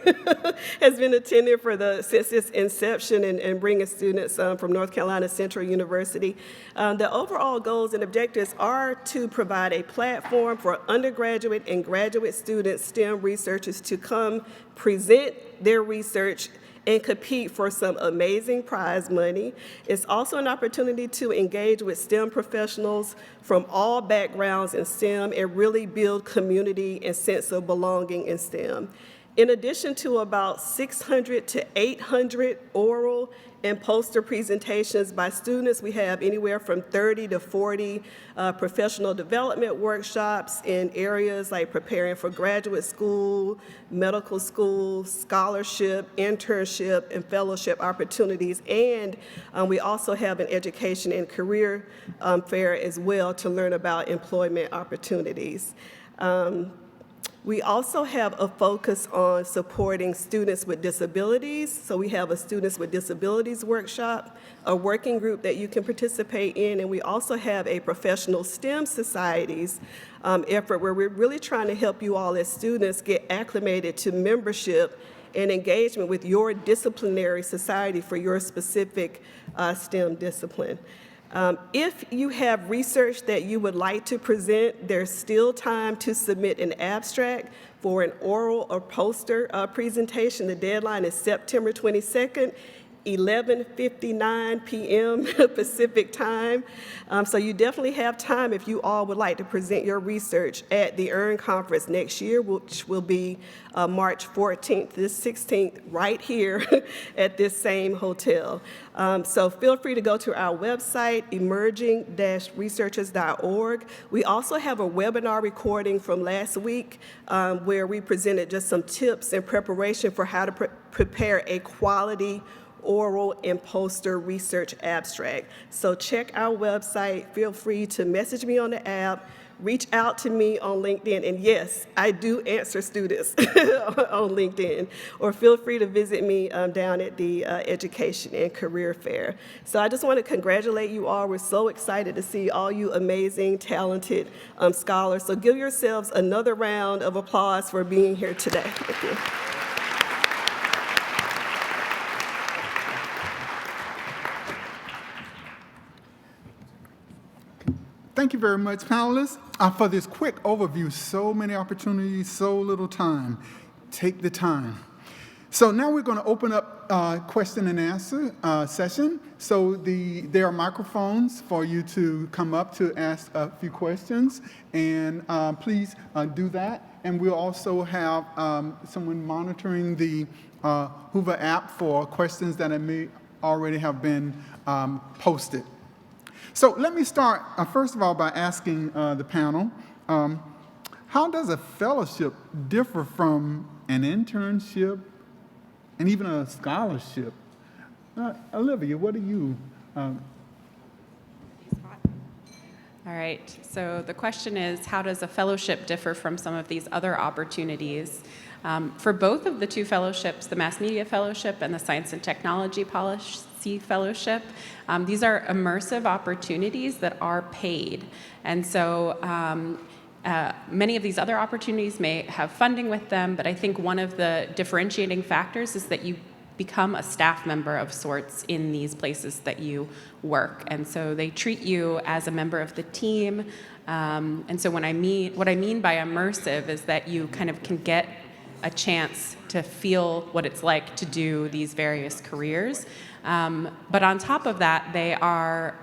has been attending since its inception and bringing students from North Carolina Central University. The overall goals and objectives are to provide a platform for undergraduate and graduate students, STEM researchers, to come present their research and compete for some amazing prize money. It's also an opportunity to engage with STEM professionals from all backgrounds in STEM and really build community and sense of belonging in STEM. In addition to about 600 to 800 oral and poster presentations by students, we have anywhere from 30 to 40 professional development workshops in areas like preparing for graduate school, medical school, scholarship, internship, and fellowship opportunities. And we also have an education and career fair as well to learn about employment opportunities. We also have a focus on supporting students with disabilities. So we have a Students with Disabilities workshop, a working group that you can participate in, and we also have a professional STEM societies effort where we're really trying to help you all as students get acclimated to membership and engagement with your disciplinary society for your specific STEM discipline. If you have research that you would like to present, there's still time to submit an abstract for an oral or poster presentation. The deadline is September 22nd, 11:59 p.m. Pacific time. So you definitely have time if you all would like to present your research at the EARN conference next year, which will be March 14th to 16th right here at this same hotel. So feel free to go to our website, emerging-researchers.org. We also have a webinar recording from last week where we presented just some tips in preparation for how to prepare a quality oral and poster research abstract. So check our website. Feel free to message me on the app, reach out to me on LinkedIn, and yes, I do answer students on LinkedIn, or feel free to visit me down at the Education and Career Fair. So I just want to congratulate you all. We're so excited to see all you amazing, talented scholars. So give yourselves another round of applause for being here today. Thank you. Thank you very much, panelists, for this quick overview. So many opportunities, so little time. Take the time. So now we're going to open up question and answer session. So there are microphones for you to come up to ask a few questions, and please do that. And we'll also have someone monitoring the Hoover app for questions that may already have been posted. So let me start, first of all, by asking the panel, how does a fellowship differ from an internship and even a scholarship? Olivia, what do you? All right, so the question is, how does a fellowship differ from some of these other opportunities? For both of the two fellowships, the Mass Media Fellowship and the Science and Technology Policy Fellowship, these are immersive opportunities that are paid. And so many of these other opportunities may have funding with them, but I think one of the differentiating factors is that you become a staff member of sorts in these places that you work. And so they treat you as a member of the team. And so what I mean by immersive is that you kind of can get a chance to feel what it's like to do these various careers. But on top of that, they are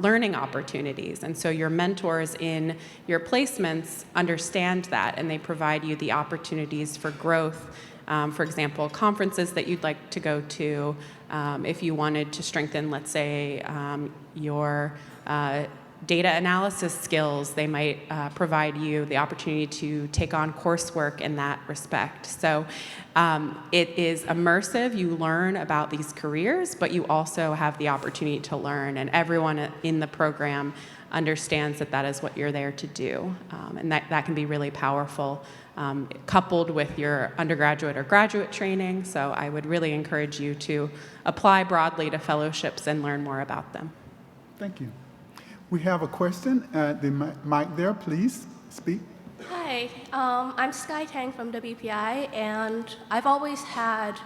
learning opportunities. And so your mentors in your placements understand that, and they provide you the opportunities for growth. For example, conferences that you'd like to go to, if you wanted to strengthen, let's say, your data analysis skills. They might provide you the opportunity to take on coursework in that respect. So it is immersive. You learn about these careers, but you also have the opportunity to learn, and everyone in the program understands that that is what you're there to do. And that can be really powerful, coupled with your undergraduate or graduate training. So I would really encourage you to apply broadly to fellowships and learn more about them. Thank you. We have a question at the mic there. Please speak. Hi, I'm Sky Tang from WPI, and I've always had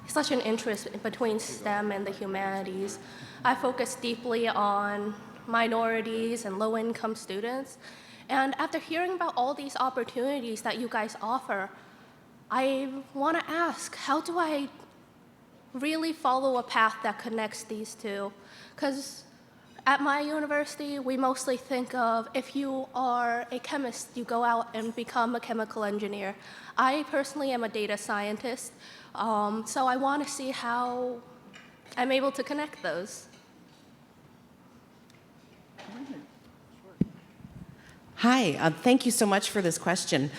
such an interest between STEM and the humanities. I focus deeply on minorities and low-income students. And after hearing about all these opportunities that you guys offer, I want to ask, how do I really follow a path that connects these two? Because at my university, we mostly think of if you are a chemist, you go out and become a chemical engineer. I personally am a data scientist, so I want to see how I'm able to connect those. Hi, thank you so much for this question.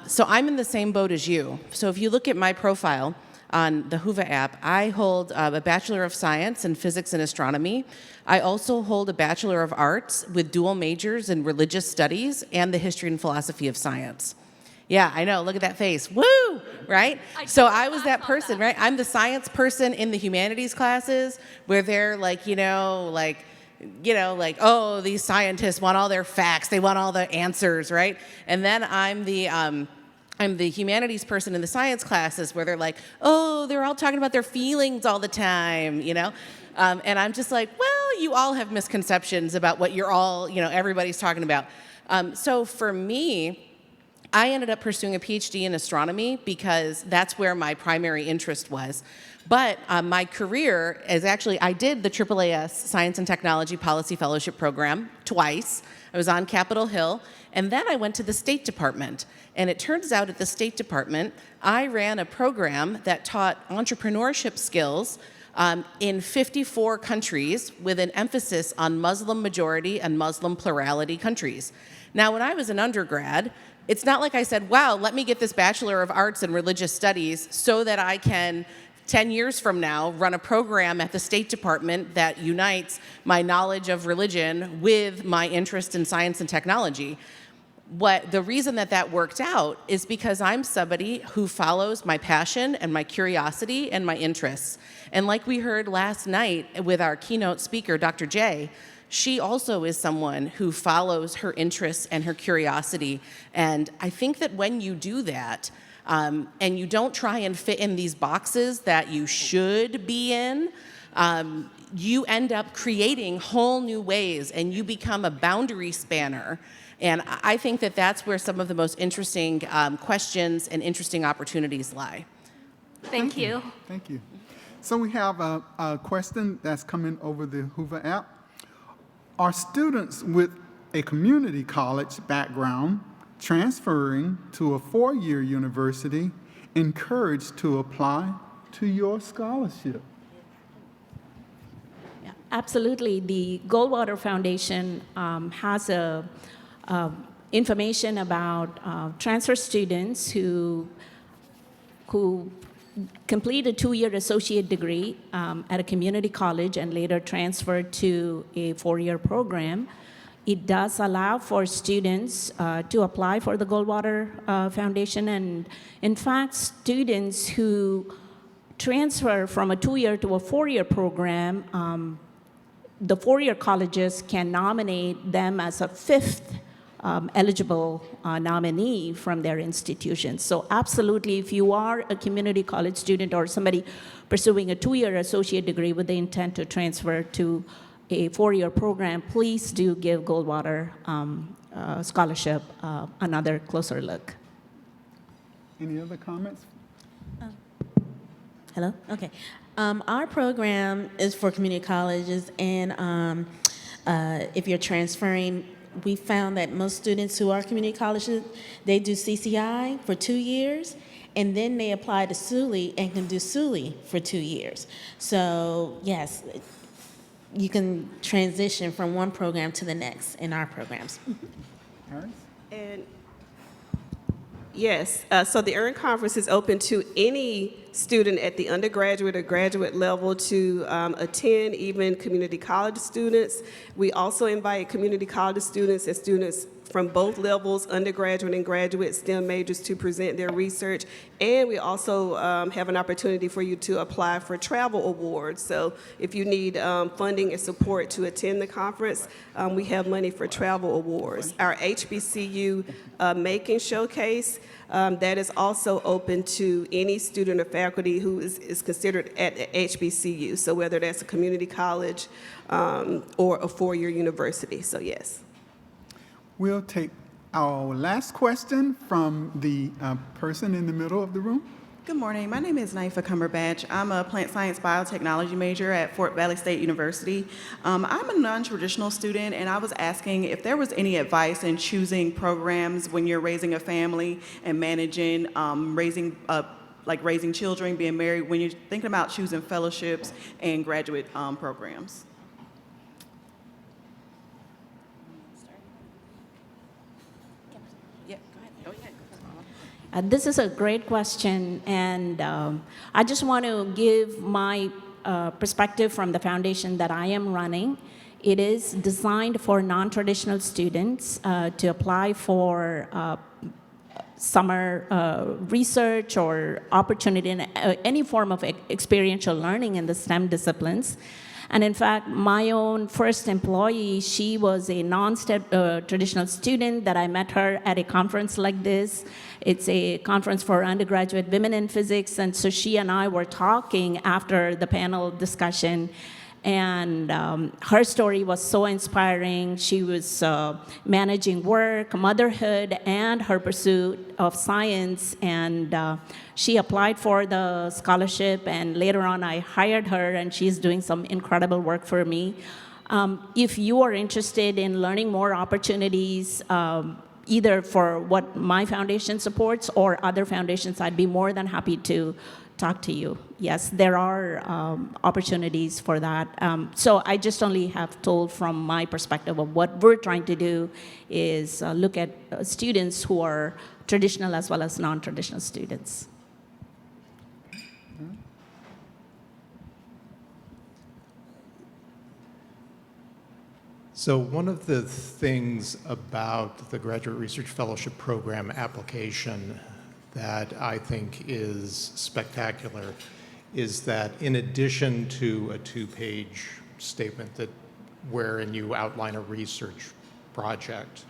So I'm in the same boat as you. So if you look at my profile on the Whova app, I hold a Bachelor of Science in Physics and Astronomy. I also hold a Bachelor of Arts with dual majors in Religious Studies and the History and Philosophy of Science. Yeah, I know, look at that face, woo, right? So I was that person, right? I'm the science person in the humanities classes where they're like, oh, these scientists want all their facts, they want all the answers, right? And then I'm the humanities person in the science classes where they're like, oh, they're all talking about their feelings all the time, And I'm just like, well, you all have misconceptions about what you're all, everybody's talking about. So for me, I ended up pursuing a PhD in astronomy because that's where my primary interest was. But my career is actually, I did the AAAS Science and Technology Policy Fellowship Program twice. I was on Capitol Hill, and then I went to the State Department. And it turns out at the State Department, I ran a program that taught entrepreneurship skills in 54 countries with an emphasis on Muslim majority and Muslim plurality countries. Now, when I was an undergrad, it's not like I said, wow, let me get this Bachelor of Arts in Religious Studies so that I can 10 years from now, run a program at the State Department that unites my knowledge of religion with my interest in science and technology. The reason that worked out is because I'm somebody who follows my passion and my curiosity and my interests. And like we heard last night with our keynote speaker, Dr. J, she also is someone who follows her interests and her curiosity. And I think that when you do that, and you don't try and fit in these boxes that you should be in, you end up creating whole new ways and you become a boundary spanner. And I think that that's where some of the most interesting questions and interesting opportunities lie. Thank you. Thank you. So we have a question that's coming over the Whova app. Are students with a community college background transferring to a four-year university encouraged to apply to your scholarship? Yeah, absolutely. The Goldwater Foundation has information about transfer students who complete a two-year associate degree at a community college and later transfer to a four-year program. It does allow for students to apply for the Goldwater Foundation, and in fact, students who transfer from a two-year to a four-year program, the four-year colleges can nominate them as a fifth eligible nominee from their institutions. So absolutely, if you are a community college student or somebody pursuing a two-year associate degree with the intent to transfer to a four-year program, please do give Goldwater scholarship another closer look. Any other comments? Hello? Okay. Our program is for community colleges, and if you're transferring, we found that most students who are community colleges, they do CCI for 2 years, and then they apply to SULI and can do SULI for 2 years. So, yes, you can transition from one program to the next in our programs. Harris? And yes, so the EARN Conference is open to any student at the undergraduate or graduate level to attend, even community college students. We also invite community college students and students from both levels, undergraduate and graduate STEM majors, to present their research. And we also have an opportunity for you to apply for travel awards. So if you need funding and support to attend the conference, we have money for travel awards. Our HBCU Making Showcase, that is also open to any student or faculty who is considered at the HBCU. So whether that's a community college or a four-year university, so yes. We'll take our last question from the person in the middle of the room. Good morning. My name is Naifa Cumberbatch. I'm a plant science biotechnology major at Fort Valley State University. I'm a non-traditional student, and I was asking if there was any advice in choosing programs when you're raising a family and managing raising children, being married, when you're thinking about choosing fellowships and graduate programs. This is a great question, and I just want to give my perspective from the foundation that I am running. It is designed for non-traditional students to apply for summer research or opportunity in any form of experiential learning in the STEM disciplines. And in fact, my own first employee, she was a non-traditional student that I met her at a conference like this. It's a conference for undergraduate women in physics, and so she and I were talking after the panel discussion, and her story was so inspiring. She was managing work, motherhood, and her pursuit of science, and she applied for the scholarship, and later on I hired her, and she's doing some incredible work for me. If you are interested in learning more opportunities, either for what my foundation supports or other foundations, I'd be more than happy to talk to you. Yes, there are opportunities for that. So I just only have told from my perspective of what we're trying to do is look at students who are traditional as well as non-traditional students. So one of the things about the Graduate Research Fellowship Program application that I think is spectacular is that in addition to a two-page statement wherein you outline a research project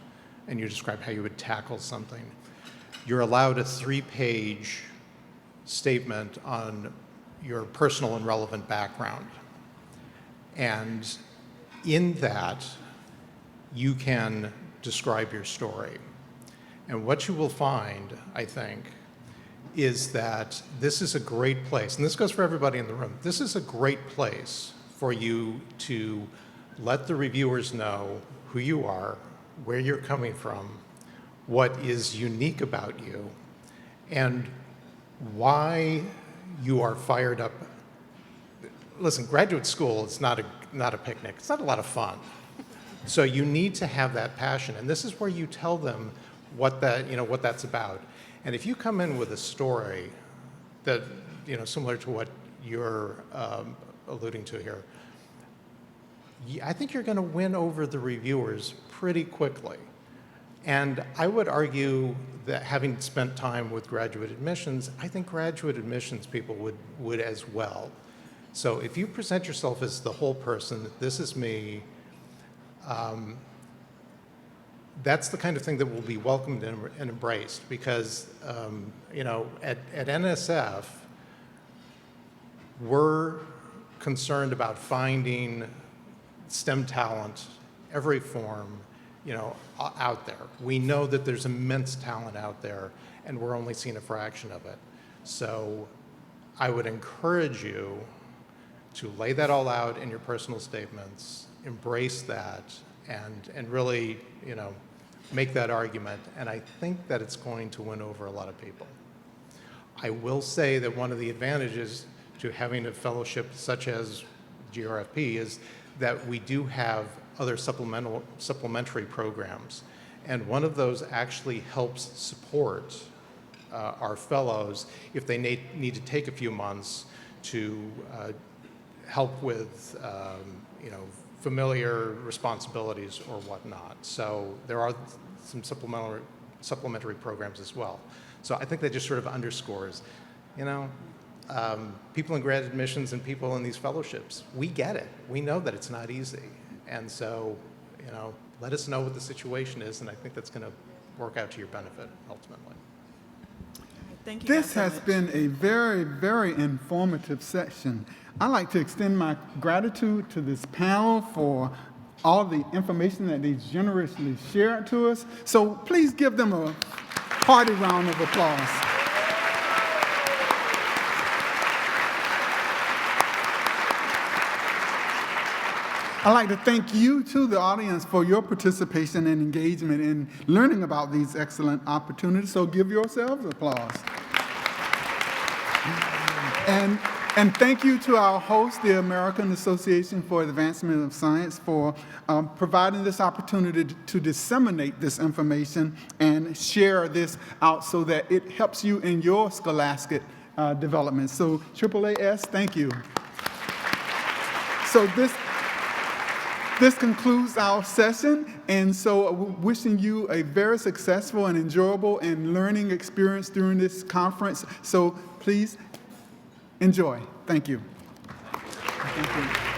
and you describe how you would tackle something, you're allowed a three-page statement on your personal and relevant background. And in that, you can describe your story. And what you will find, I think, is that this is a great place, and this goes for everybody in the room, this is a great place for you to let the reviewers know who you are, where you're coming from, what is unique about you, and why you are fired up. Listen, graduate school is not a picnic. It's not a lot of fun. So you need to have that passion, and this is where you tell them what that's about. And if you come in with a story that similar to what you're alluding to here, I think you're going to win over the reviewers pretty quickly. And I would argue that having spent time with graduate admissions, I think graduate admissions people would as well. So if you present yourself as the whole person, this is me, that's the kind of thing that will be welcomed and embraced because, at NSF, we're concerned about finding STEM talent, every form, out there. We know that there's immense talent out there, and we're only seeing a fraction of it. So I would encourage you to lay that all out in your personal statements, embrace that, and really, make that argument. And I think that it's going to win over a lot of people. I will say that one of the advantages to having a fellowship such as GRFP is that we do have other supplementary programs. And one of those actually helps support our fellows if they need to take a few months to help with familiar responsibilities or whatnot. So there are some supplementary programs as well. So I think that just sort of underscores, people in grad admissions and people in these fellowships, we get it. We know that it's not easy. And so, let us know what the situation is, and I think that's going to work out to your benefit ultimately. Thank you. This has been a very, very informative session. I'd like to extend my gratitude to this panel for all the information that they generously shared to us. So please give them a hearty round of applause. I'd like to thank you, to the audience, for your participation and engagement in learning about these excellent opportunities. So give yourselves applause. And thank you to our host, the American Association for Advancement of Science, for providing this opportunity to disseminate this information and share this out so that it helps you in your scholastic development. So AAAS, thank you. So this concludes our session, and so wishing you a very successful and enjoyable and learning experience during this conference. So please enjoy. Thank you. Thank you.